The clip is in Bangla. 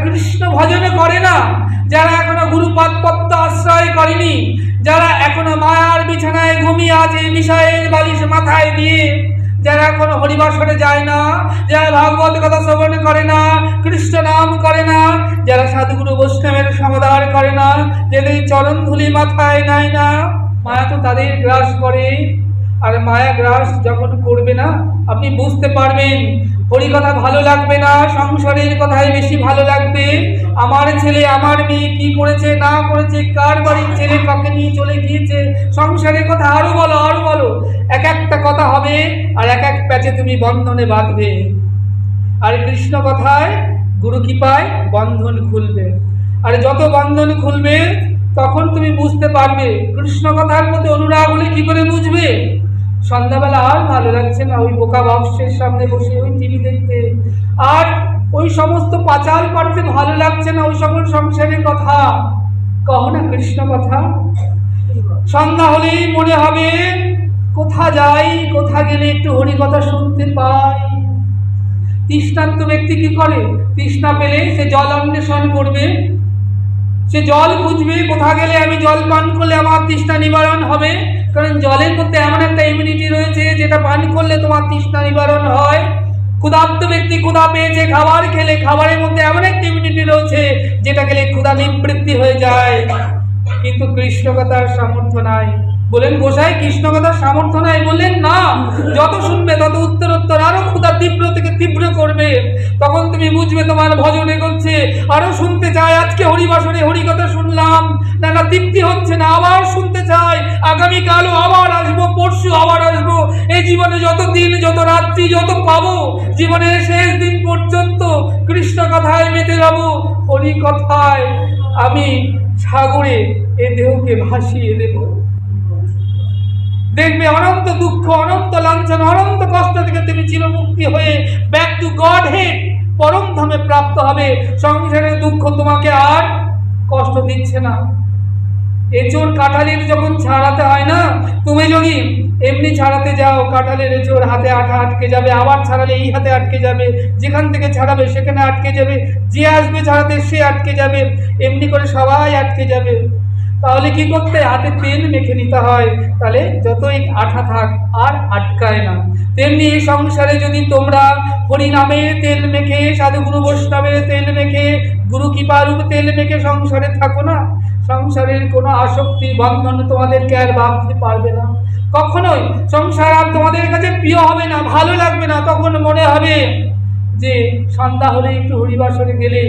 কৃষ্ণ ভজন করে না, যারা এখনো গুরুপাদ পদ্ম আশ্রয় করেনি, যারা এখনো মায়ার বিছানায় ঘুমিয়ে আছে বিষয়ের বালিশ মাথায় দিয়ে, যারা এখনো হরিবাসরে যায় না, যারা ভাগবত কথা শ্রবণ করে না, কৃষ্ণ নাম করে না, যারা সাধুগুরু বৈষ্ণবের সমাদর করে না, যাদের চরণ ধুলি মাথায় নেয় না, মায়া তো তাদের গ্রাস করে। আর মায়া গ্রাস যখন করবে না, আপনি বুঝতে পারবেন হরি কথা ভালো লাগবে না, সংসারের কথাই বেশি ভালো লাগবে। আমার ছেলে আমার মেয়ে কি করেছে না করেছে, কার বাড়ির ছেলে কাকে নিয়ে চলে গিয়েছে, সংসারের কথা আরো বলো আরো বলো। এক একটা কথা হবে আর এক এক প্যাচে তুমি বন্ধনে বাঁধবে। আর কৃষ্ণ কথায় গুরু কৃপায় বন্ধন খুলবে। আর যত বন্ধন খুলবে তখন তুমি বুঝতে পারবে। কৃষ্ণ কথার প্রতি অনুরাগ হলে কি করে বুঝবে? সন্ধ্যাবেলা আর ভালো লাগছে না ওই বোকা বক্সের সামনে বসে ওই টিভি দেখতে, আর ওই সমস্ত পাচাল পাড়তে ভালো লাগছে না ওই সকল সংসারের কথা। কহ না কৃষ্ণ কথা। সন্ধ্যা হলেই মনে হবে কোথা যাই, কোথা গেলে একটু হরি কথা শুনতে পাই। তৃষ্ণার্ত ব্যক্তি কি করে? তৃষ্ণা পেলে সে জল অন্বেষণ করবে, সে জল খুঁজবে, কোথা গেলে আমি জল পান করলে আমার তৃষ্ণা নিবারণ হবে। কারণ জলের মধ্যে এমন একটা ইমিউনিটি রয়েছে যেটা পান করলে তোমার তৃষ্ণা নিবারণ হয়। ক্ষুধার্ত ব্যক্তি ক্ষুধা পেয়েছে, খাবার খেলে খাবারের মধ্যে এমন একটা ইমিউনিটি রয়েছে যেটা খেলে ক্ষুধা নিবৃত্তি হয়ে যায়। কিন্তু কৃষ্ণ কথার সামর্থ্য নাই। বলেন গোসাই কৃষ্ণ কথার সামর্থ্য নাই? বললেন না, যত শুনবে তত উত্তরোত্তর আরো ক্ষুধা তীব্র থেকে তীব্র করবে। তখন তুমি বুঝবে তোমার ভজন এগোচ্ছে, আরো শুনতে চাই। আজকে হরিবাসরে হরি কথা শুনলাম না, না তৃপ্তি হচ্ছে না, আবার শুনতে চাই। আগামীকালও আবার আসবো, পরশু আবার আসবো। এই জীবনে যত দিন যত রাত্রি যত পাবো, জীবনের শেষ দিন পর্যন্ত কৃষ্ণ কথায় মেতে যাবো। হরি কথায় আমি সাগরে এ দেহকে ভাসিয়ে দেব। দেখবে অনন্ত দুঃখ, অনন্ত লাঞ্ছনা, অনন্ত কষ্ট থেকে তুমি চিরমুক্তি হয়ে ব্যাক টু গড হেড পরম ধামে প্রাপ্ত হবে। সংসারের দুঃখ তোমাকে আর কষ্ট দিচ্ছে না। এঁচোড় কাঁঠালের যখন ছাড়াতে হয় না, তুমি যদি এমনি ছাড়াতে যাও, কাঁঠালের এঁচোড় হাতে আঠা আটকে যাবে, আবার ছাড়ালে এই হাতে আটকে যাবে, যেখান থেকে ছাড়াবে সেখানে আটকে যাবে, যে আসবে ছাড়াতে সে আটকে যাবে, এমনি করে সবাই আটকে যাবে। তাহলে কি করতে? হাতে তেল মেখে নিতে হয়, তাহলে যতই আঠা থাক আর আটকায় না। তেমনি এই সংসারে যদি তোমরা হরি নামের তেল মেখে, সাধুগুরু বৈষ্ণবের তেল মেখে, গুরু কৃপারূপ তেল মেখে সংসারে থাকো না, সংসারের কোনো আসক্তি বন্ধন তোমাদেরকে আর ভাবতে পারবে না। কখনোই সংসার আর তোমাদের কাছে প্রিয় হবে না, ভালো লাগবে না। তখন মনে হবে যে সন্ধ্যা হলে একটু হরিবাসরে গেলে